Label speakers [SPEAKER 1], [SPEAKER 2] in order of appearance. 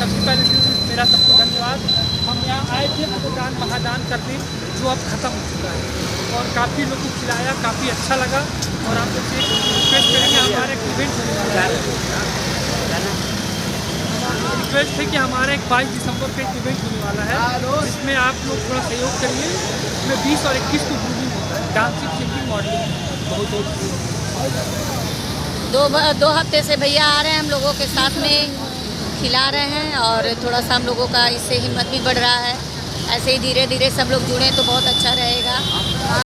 [SPEAKER 1] सबसे पहले मेरा सबको धन्यवाद। हम यहाँ आए थे मतदान महादान करने, जो अब ख़त्म हो चुका है और काफ़ी लोगों को खिलाया, काफ़ी अच्छा लगा। और आप लोग से रिक्वेस्ट करेंगे, हमारा एक इवेंट होने वाला है, रिक्वेस्ट है कि हमारा एक 22 दिसंबर का एक इवेंट होने वाला है, जिसमें आप लोग थोड़ा सहयोग करिए। इसमें 20 और 21 को ग्रूमिंग होता है, डांसिंग, सिंगिंग, मॉडलिंग, बहुत
[SPEAKER 2] दो हफ्ते से भैया आ रहे हैं, हम लोगों के साथ में खिला रहे हैं और थोड़ा सा हम लोगों का इससे हिम्मत भी बढ़ रहा है। ऐसे ही धीरे धीरे सब लोग जुड़ें तो बहुत अच्छा रहेगा।